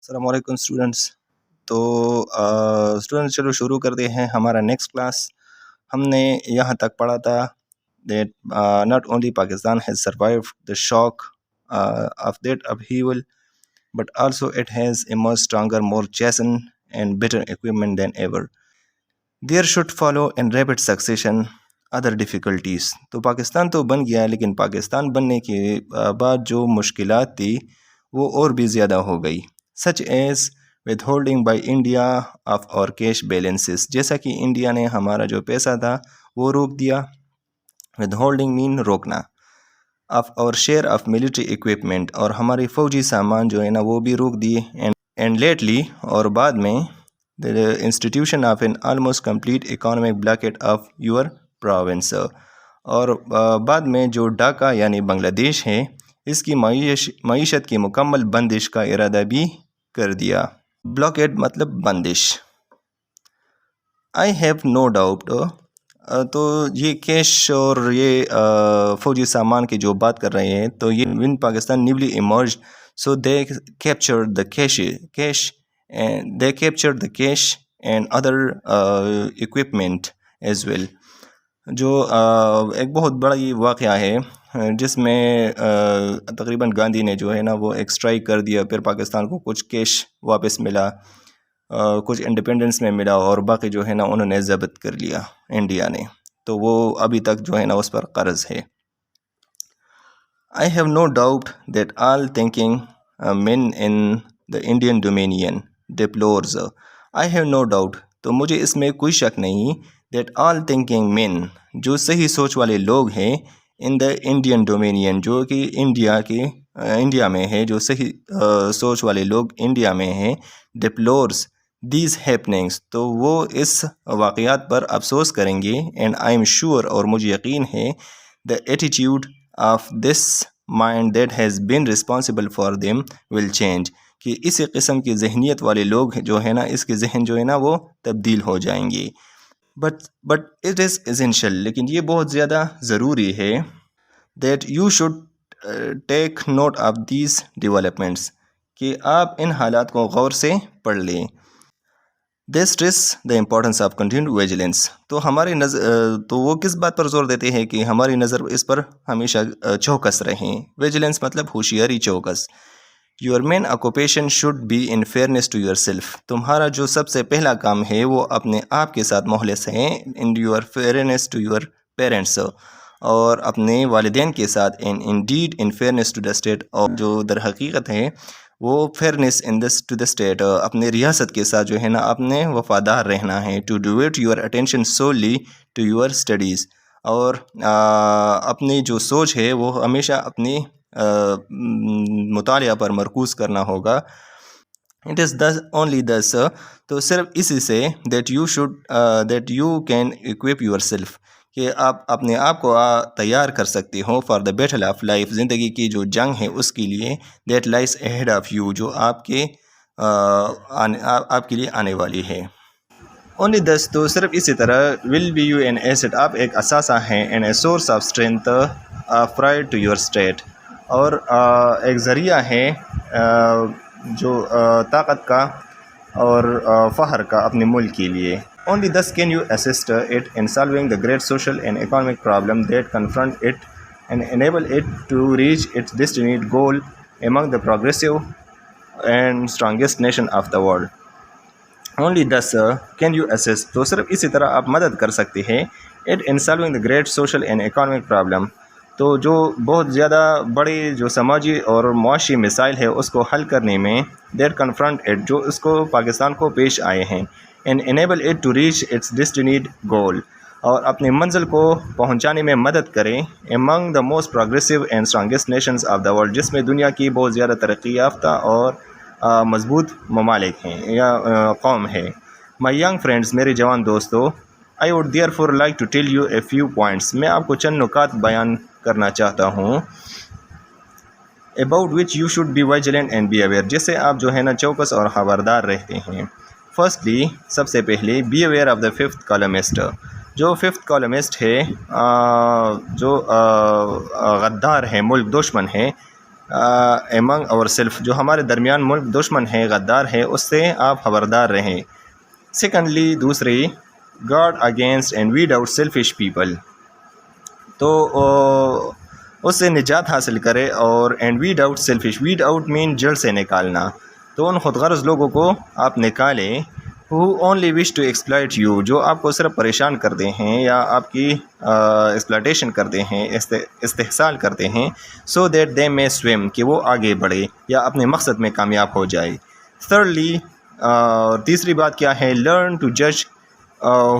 السلام علیکم اسٹوڈنٹس. تو اسٹوڈنٹس چلو شروع کرتے ہیں ہمارا نیکسٹ کلاس. ہم نے یہاں تک پڑھا تھا that not only Pakistan has survived the shock of that upheaval, but also it has emerged stronger, more chastened and better equipment than ever. There should follow in rapid succession other difficulties. تو پاکستان تو بن گیا لیکن پاکستان بننے کے بعد جو مشکلات تھی وہ اور بھی زیادہ ہو گئی. such as withholding by India of our cash balances. جیسا کہ انڈیا نے ہمارا جو پیسہ تھا وہ روک دیا. withholding mean روکنا. of our share of military equipment, اور ہماری فوجی سامان جو ہے نا وہ بھی روک دیے. and lately اور بعد میں the institution of an almost complete economic blockade of your province. اور بعد میں جو ڈھاکہ یعنی بنگلہ دیش ہے اس کی معیشت کی مکمل بندش کا ارادہ بھی کر دیا. بلاکیڈ مطلب بندش. I have no doubt. تو یہ کیش اور یہ فوجی سامان کی جو بات کر رہے ہیں تو یہ when Pakistan newly emerged, so they captured the cash and they captured the cash and other equipment as well. جو ایک بہت بڑا یہ واقعہ ہے جس میں تقریباً گاندھی نے جو ہے نا وہ ایک اسٹرائک کر دیا. پھر پاکستان کو کچھ کیش واپس ملا, کچھ انڈیپینڈنس میں ملا, اور باقی جو ہے نا انہوں نے ضبط کر لیا انڈیا نے. تو وہ ابھی تک جو ہے نا اس پر قرض ہے. I have no doubt that all thinking men in the Indian Dominion deplores. I have no doubt. تو مجھے اس میں کوئی شک نہیں that all thinking men, جو صحیح سوچ والے لوگ ہیں in the Indian Dominion, جو کہ انڈیا میں ہے, جو صحیح سوچ والے لوگ انڈیا میں ہیں, deplores these happenings, تو وہ اس واقعات پر افسوس کریں گے. and I am sure, اور مجھے یقین ہے the attitude of this mind that has been responsible for them will change, کہ اسی قسم کی ذہنیت والے لوگ جو ہے نا اس کے ذہن جو ہے نا وہ تبدیل ہو جائیں گے. but it is essential, لیکن یہ بہت زیادہ ضروری ہے that you should take note of these developments, کہ آپ ان حالات کو غور سے پڑھ لیں. they stress the importance of continued vigilance. تو ہماری تو وہ کس بات پر زور دیتے ہیں کہ ہماری نظر اس پر ہمیشہ چوکس رہیں. vigilance مطلب ہوشیاری, چوکس. your main occupation should be in fairness to yourself. تمہارا جو سب سے پہلا کام ہے وہ اپنے آپ کے ساتھ مخلص ہیں. in your fairness to your parents, اور اپنے والدین کے ساتھ. and indeed in fairness to the state, اور جو در حقیقت ہے وہ fairness in this to the state, اپنے ریاست کے ساتھ جو ہے نا اپنے وفادار رہنا ہے. to devote your attention solely to your studies, اور اپنی جو سوچ ہے وہ ہمیشہ اپنی مطالعہ پر مرکوز کرنا ہوگا. it is thus only thus, تو صرف اسی سے that you can equip yourself, کہ آپ اپنے آپ کو تیار کر سکتے ہو for the battle of life, زندگی کی جو جنگ ہے اس کے لیے. that lies ahead of you, جو آپ کے لیے آنے والی ہے. only thus, تو صرف اسی طرح will be you an asset, آپ ایک اثاثہ ہیں, and a source of strength, pride to your state, اور ایک ذریعہ ہے جو طاقت کا اور فخر کا اپنے ملک کے لیے. only thus can you assist it in solving the great social and economic problem that confront it and enable it to reach its destined goal among the progressive and strongest nation of the world. only thus can you assist, تو صرف اسی طرح آپ مدد کر سکتے ہیں it in solving the great social and economic problem, تو جو بہت زیادہ بڑے جو سماجی اور معاشی مسائل ہے اس کو حل کرنے میں that confront it, جو اس کو پاکستان کو پیش آئے ہیں. and enable it to reach its destined goal, اور اپنی منزل کو پہنچانے میں مدد کریں among the most progressive and strongest nations of the world, جس میں دنیا کی بہت زیادہ ترقی یافتہ اور مضبوط ممالک ہیں یا قوم ہے. my young friends, میرے جوان دوستو, I would therefore like to tell you a few points, میں آپ کو چند نکات بیان کرنا چاہتا ہوں about which you should be vigilant and be aware, جس سے آپ جو ہے نا چوکس اور خبردار رہتے ہیں. firstly, سب سے پہلے be aware of the fifth columnist, جو ففتھ کالمسٹ ہے جو غدار ہے, ملک دشمن ہے, among ourselves, جو ہمارے درمیان ملک دشمن ہے، غدار ہے، اس سے آپ خبردار رہیں. سیکنڈلی دوسری guard against and weed out selfish people, تو اس سے نجات حاصل کرے. اور and weed out selfish, weed out مین جڑ سے نکالنا، تو ان خود غرض لوگوں کو آپ نکالیں. who only wish to exploit you، جو آپ کو صرف پریشان کرتے ہیں یا آپ کی ایکسپلائٹیشن کرتے ہیں، استحصال کرتے ہیں. so that they may swim، کہ وہ آگے بڑھے یا اپنے مقصد میں کامیاب ہو جائے. thirdly، تیسری بات کیا ہے؟ learn to judge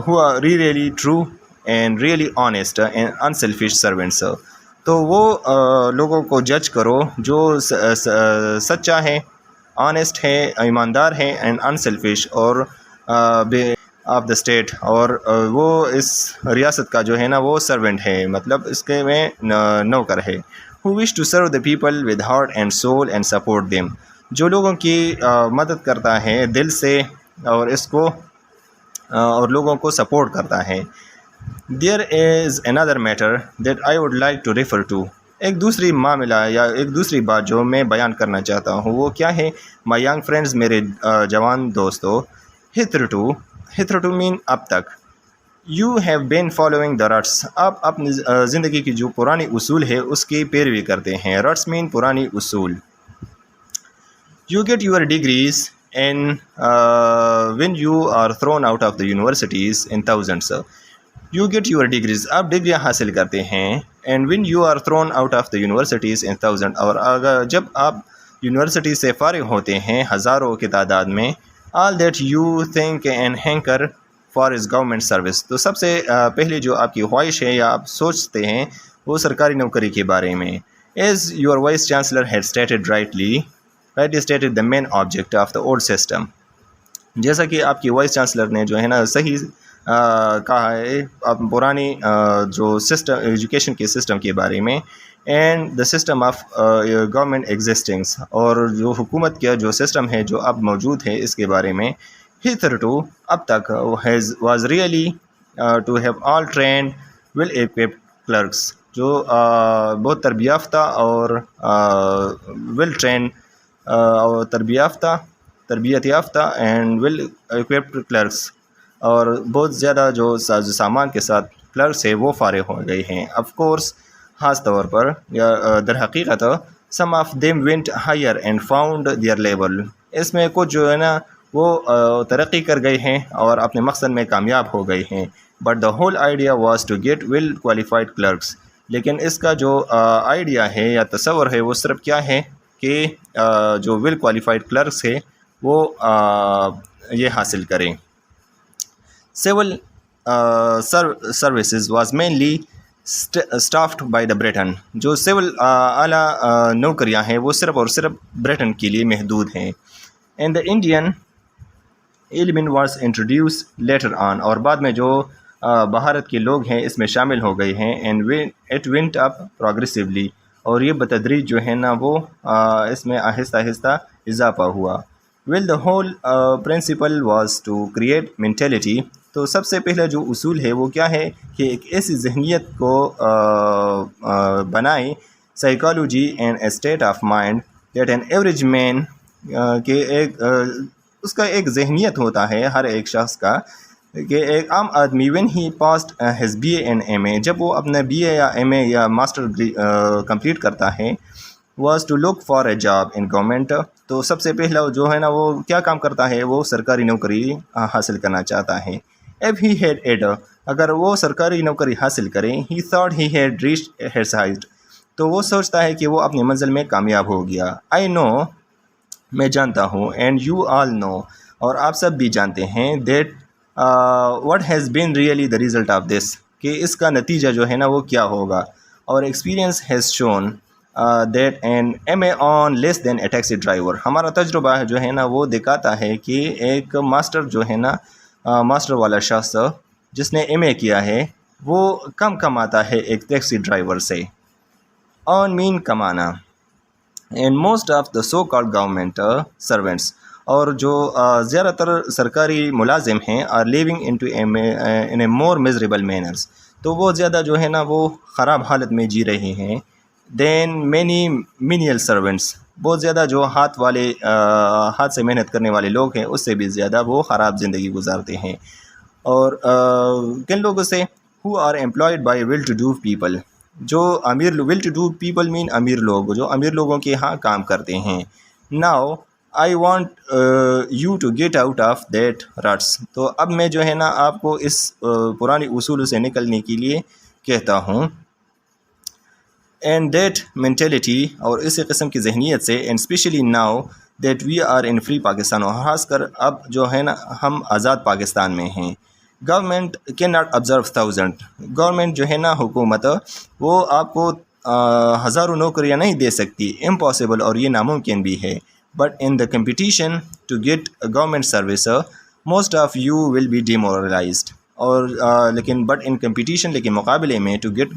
who are really true and really honest and unselfish servants، تو وہ لوگوں کو جج کرو جو سچا ہے، آنیسٹ ہے، ایماندار ہے، اینڈ انسیلفش، اور آف دا اسٹیٹ، اور وہ اس ریاست کا جو ہے نا وہ سرونٹ ہے، مطلب اس کے میں نوکر ہے. who wish to serve the people with heart and soul and support them، جو لوگوں کی مدد کرتا ہے دل سے اور اس کو اور لوگوں کو سپورٹ کرتا ہے. there is another matter that I would like to refer to، ایک دوسری معاملہ یا ایک دوسری بات جو میں بیان کرنا چاہتا ہوں، وہ کیا ہے؟ my young friends، میرے جوان دوستو. hitherto mean اب تک. you have been following the ruts، آپ اپنی زندگی کی جو پرانی اصول ہے اس کی پیروی کرتے ہیں. ruts mean پرانی اصول. you get your degrees and when you are thrown out of the universities in thousands. you get your degrees، آپ ڈگریاں حاصل کرتے ہیں. and when you are thrown out of the universities in thousands، اور اگر جب آپ یونیورسٹی سے فارغ ہوتے ہیں ہزاروں کی تعداد میں. all that you think and hanker for is government service، تو سب سے پہلے جو آپ کی خواہش ہے یا آپ سوچتے ہیں وہ سرکاری نوکری کے بارے میں. as your vice chancellor had stated rightly stated the main object of the old system، جیسا کہ آپ کی وائس چانسلر نے جو ہے نا صحیح کہا ہے پرانی جو سسٹم ایجوکیشن کے سسٹم کے بارے میں. And the system of government existings, اور جو حکومت کا جو سسٹم ہے جو اب موجود ہے اس کے بارے میں. hitherto، اب تک، was really to have all trained well equipped clerks، جو بہت تربیت یافتہ اور well trained اور تربیت یافتہ اینڈ ویل equipped clerks، اور بہت زیادہ جو ساز و سامان کے ساتھ کلرکس ہے وہ فارغ ہو گئے ہیں. آف کورس، خاص طور پر یا در حقیقت some of them went higher and found their level، اس میں کچھ جو ہے نا وہ ترقی کر گئے ہیں اور اپنے مقصد میں کامیاب ہو گئے ہیں. but the whole idea was to get well qualified clerks، لیکن اس کا جو آئیڈیا ہے یا تصور ہے وہ صرف کیا ہے کہ جو ویل کوالیفائڈ کلرکس ہے وہ یہ حاصل کریں. civil services was mainly staffed by the Britain، جو سول اعلیٰ نوکریاں ہیں وہ صرف اور صرف برٹن کے لیے محدود ہیں. and the Indian element was introduced later on، اور بعد میں جو بھارت کے لوگ ہیں اس میں شامل ہو گئے ہیں. and it went up progressively، اور یہ بتدریج جو ہے نا وہ اس میں آہستہ آہستہ اضافہ ہوا. well the whole principle was to create mentality، تو سب سے پہلا جو اصول ہے وہ کیا ہے کہ ایک ایسی ذہنیت کو بنائیں، psychology and state of mind that an average man, کہ ایک اس کا ایک ذہنیت ہوتا ہے ہر ایک شخص کا کہ ایک عام آدمی when he passed his BA and MA، جب وہ اپنا BA یا MA یا ماسٹر کمپلیٹ کرتا ہے، was to look for a job in government، تو سب سے پہلا جو ہے نا وہ کیا کام کرتا ہے؟ وہ سرکاری نوکری حاصل کرنا چاہتا ہے. if he had it، اگر وہ سرکاری نوکری حاصل کریں، he thought he had reached his height، تو وہ سوچتا ہے کہ وہ اپنی منزل میں کامیاب ہو گیا. I know، میں جانتا ہوں، and you all know، اور آپ سب بھی جانتے ہیں، that what has been really the result of this، کہ اس کا نتیجہ جو ہے نا وہ کیا ہوگا. اور experience has shown that an MA on less than a taxi driver، ہمارا تجربہ جو ہے نا وہ دکھاتا ہے کہ ایک ماسٹر جو ہے نا ماسٹر والا شخص جس نے MA کیا ہے وہ کم کماتا ہے ایک ٹیکسی ڈرائیور سے. on mean کمانا. and most of the so called government servants، اور جو زیادہ تر سرکاری ملازم ہیں are living into in a more miserable manners، تو وہ زیادہ جو ہے نا وہ خراب حالت میں جی رہے ہیں. دین مینی مینیل سرونٹس، بہت زیادہ جو ہاتھ سے محنت کرنے والے لوگ ہیں اس سے بھی زیادہ وہ خراب زندگی گزارتے ہیں. اور کن لوگوں سے who are employed by well to do people, جو امیر ول ٹو ڈو پیپل مین امیر لوگ، جو امیر لوگوں کے ہاں کام کرتے ہیں. Now I want you to get out of that ruts, تو اب میں جو ہے نا آپ کو اس پرانی اصول سے نکلنے کے لیے کہتا ہوں. اینڈ دیٹ مینٹیلٹی، اور اسی قسم کی ذہنیت سے، and especially now that we are in free Pakistan, اور خاص کر اب جو ہے نا ہم آزاد پاکستان میں ہیں. Government can not observe thousand, government جو ہے نا حکومت وہ آپ کو ہزاروں نوکریاں نہیں دے سکتی، امپاسبل، اور یہ ناممکن بھی ہے. But in the competition to get government service most of you will be demoralized, اور لیکن مقابلے میں ٹو گیٹ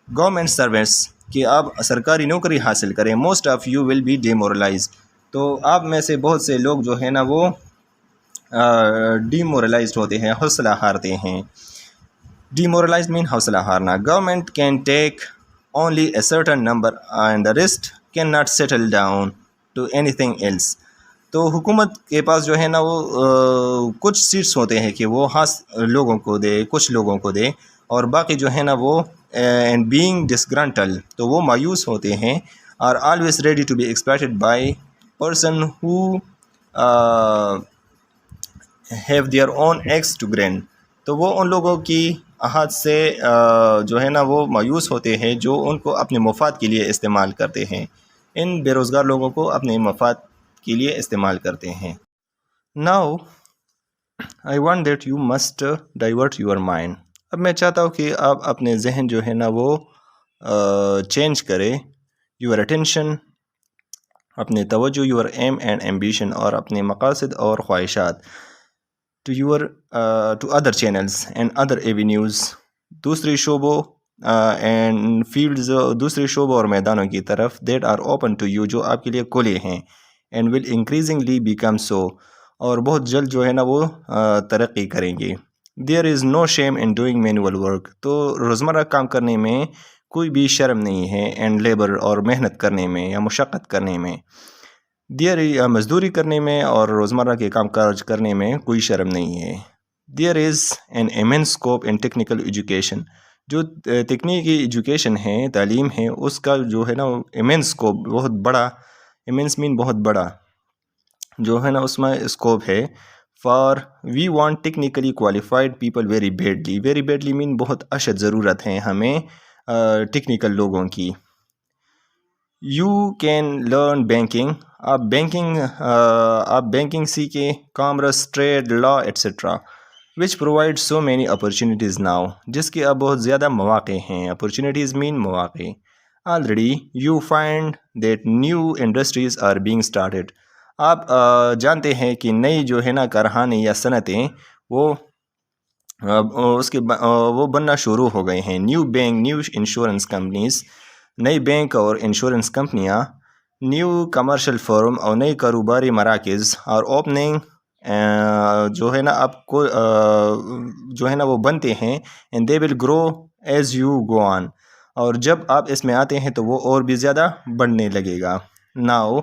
گورنمنٹ سروس کہ آپ سرکاری نوکری حاصل کریں، most of you will be demoralized, تو آپ میں سے بہت سے لوگ جو ہے نا وہ ڈیمورلائزڈ ہوتے ہیں، حوصلہ ہارتے ہیں. ڈیمورلائزڈ مین حوصلہ ہارنا. Government can take only a certain number and the rest can not settle down to anything else, تو حکومت کے پاس جو ہے نا وہ کچھ سیٹس ہوتے ہیں کہ وہ خاص لوگوں کو دے، کچھ لوگوں کو دے، اور باقی جو ہے نا وہ اینڈ بینگ ڈسگرنٹل، تو وہ مایوس ہوتے ہیں، are always ready to be exploited by person who have their own axe to grind, تو وہ ان لوگوں کی ہاتھ سے جو ہے نا وہ مایوس ہوتے ہیں جو ان کو اپنے مفاد کے لیے استعمال کرتے ہیں، ان بے روزگار لوگوں کو اپنے مفاد کے لیے استعمال کرتے ہیں. Now I want that you must divert your mind, اب میں چاہتا ہوں کہ آپ اپنے ذہن جو ہے نا وہ چینج کرے، یور اٹینشن، اپنے توجہ، یور ایم اینڈ ایمبیشن، اور اپنے مقاصد اور خواہشات، to other channels and other avenues, دوسری شعبوں اینڈ فیلڈز، دوسرے شعبوں اور میدانوں کی طرف، that are open to you, جو آپ کے لیے کھلے ہیں، and will increasingly become so, اور بہت جلد جو ہے نا وہ ترقی کریں گے. دیر از نو شیم ان ڈوئنگ مینول ورک، تو روزمرہ کام کرنے میں کوئی بھی شرم نہیں ہے، اینڈ لیبر، اور محنت کرنے میں یا مشقت کرنے میں، مزدوری کرنے میں اور روزمرہ کے کام کاج کرنے میں کوئی شرم نہیں ہے. There is an immense scope in technical education, جو تکنیکی ایجوکیشن ہے، تعلیم ہے، اس کا جو ہے نا ایمنس اسکوپ، بہت بڑا، ایمنس مین بہت بڑا، جو ہے نا اس میں اسکوپ ہے. For we want technically qualified people very badly مین بہت اشد ضرورت ہے ہمیں ٹیکنیکل لوگوں کی. یو کین لرن بینکنگ، آپ بینکنگ سیکھیں، commerce, trade, law etcetera, which provide so many opportunities now, جس کے اب بہت زیادہ مواقع ہیں، اپرچونیٹیز مین مواقع. Already you find that new industries are being started, آپ جانتے ہیں کہ نئی جو ہے نا کارخانے یا صنعتیں وہ بننا شروع ہو گئے ہیں. New bank, new insurance companies, نئی بینک اور انشورنس کمپنیاں، نیو کمرشل فرم، اور نئی کاروباری مراکز، اور اوپننگ جو ہے نا آپ کو جو ہے نا وہ بنتے ہیں، and they will grow as you go on, اور جب آپ اس میں آتے ہیں تو وہ اور بھی زیادہ بڑھنے لگے گا. Now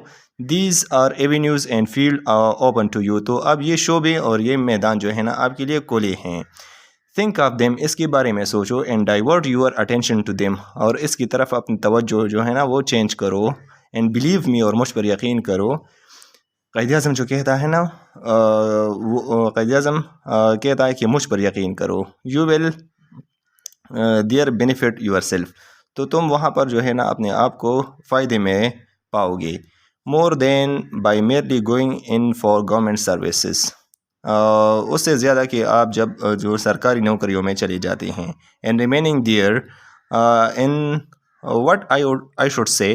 these are avenues and field open to you, تو اب یہ شعبے اور یہ میدان جو ہے نا آپ کے لیے کھلے ہیں. تھنک آف دیم، اس کے بارے میں سوچو، and divert your attention to them, اور اس کی طرف اپنی توجہ جو ہے نا وہ چینج کرو، اینڈ بلیو می، اور مجھ پر یقین کرو. قائد اعظم جو کہتا ہے نا قائد اعظم کہتا ہے کہ مجھ پر یقین کرو، you will there benefit yourself, تو تم وہاں پر جو ہے نا اپنے آپ کو فائدے میں پاؤ گے. More than by merely going in for government services, اس سے زیادہ کہ آپ جب جو سرکاری نوکریوں میں چلی جاتی ہیں. And remaining there in what I should say,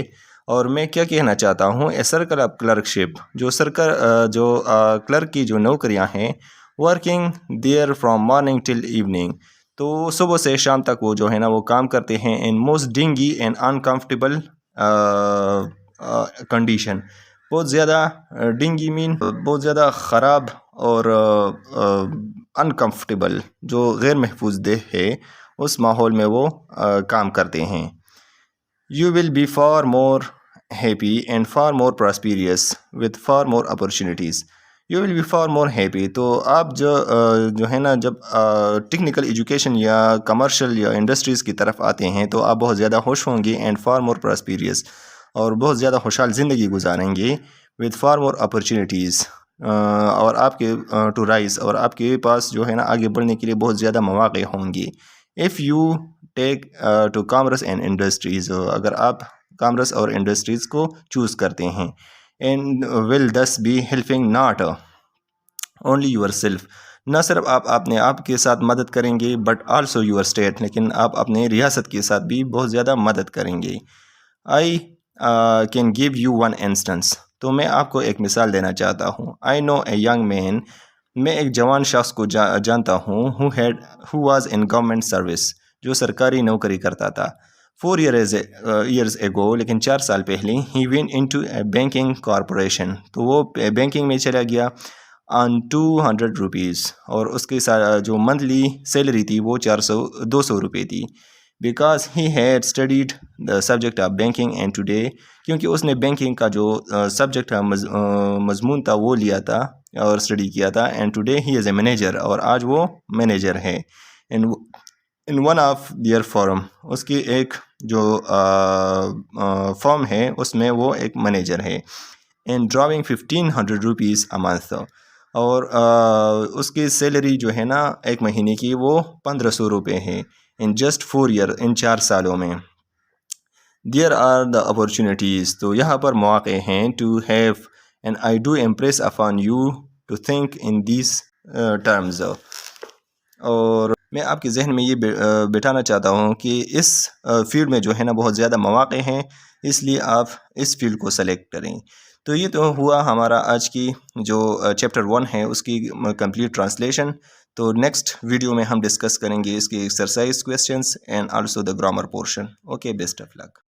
اور میں کیا کہنا چاہتا ہوں، اے سرکل آف کلرکشپ، جو کلرک کی جو نوکریاں ہیں، working there from morning till evening, تو صبح سے شام تک وہ جو ہے نا وہ کام کرتے ہیں، ان موسٹ ڈنگی اینڈ انکمفرٹیبل کنڈیشن، بہت زیادہ ڈنگی مین بہت زیادہ خراب اور انکمفرٹیبل، جو غیر محفوظ دہ ہے، اس ماحول میں وہ کام کرتے ہیں. You will be far more happy and far more prosperous with far more opportunities. You will be far more happy. تو آپ جو ہے نا جب ٹیکنیکل ایجوکیشن یا کمرشل یا انڈسٹریز کی طرف آتے ہیں تو آپ بہت زیادہ خوش ہوں گے اینڈ فار مور پراسپیریس، اور بہت زیادہ خوشحال زندگی گزاریں گے وتھ فار مور اپرچونیٹیز، اور آپ کے ٹو رائز، اور آپ کے پاس جو ہے نا آگے بڑھنے کے لیے بہت زیادہ مواقع ہوں گے. If you take to commerce and industries, اگر آپ کامرس اور انڈسٹریز کو چوز کرتے ہیں، and will this be helping not only yourself, نہ صرف آپ اپنے آپ کے ساتھ مدد کریں گے بٹ آلسو یور اسٹیٹ، لیکن آپ اپنے ریاست کے ساتھ بھی بہت زیادہ مدد کریں گے. I can give you one instance, تو میں آپ کو ایک مثال دینا چاہتا ہوں. آئی نو اے ینگ مین، میں ایک جوان شخص کو جانتا ہوں who was in government service, جو سرکاری نوکری کرتا تھا. 4 years ago، لیکن 4 سال پہلے، ہی went into a banking corporation، تو وہ بینکنگ میں چلا گیا آن 200 روپیز، اور اس کے جو منتھلی سیلری تھی وہ 200 روپے تھی. Because he had studied the subject of banking and today, کیونکہ اس نے بینکنگ کا جو سبجیکٹ مضمون تھا وہ لیا تھا اور اسٹڈی کیا تھا. And today he is a manager, اور آج وہ مینیجر ہے. In one of their firm, اس کی ایک جو فارم ہے اس میں وہ ایک مینیجر ہے. And drawing 1500 rupees a month, اور اس کی سیلری جو ہے نا ایک مہینے کی وہ 1500 روپے ہے. ان جسٹ 4 year، ان 4 سالوں میں. دیر آر دا اپرچونیٹیز، تو یہاں پر مواقع ہیں. To have, and I do impress upon you to think in these terms, اور میں آپ کے ذہن میں یہ بٹھانا چاہتا ہوں کہ اس فیلڈ میں جو ہے نا بہت زیادہ مواقع ہیں، اس لیے آپ اس فیلڈ کو سلیکٹ کریں. تو یہ تو ہوا ہمارا آج کی جو چیپٹر 1 ہے اس کی کمپلیٹ ٹرانسلیشن. تو نیکسٹ ویڈیو میں ہم ڈسکس کریں گے اس کے exercise questions and also the grammar portion. Okay, best of look.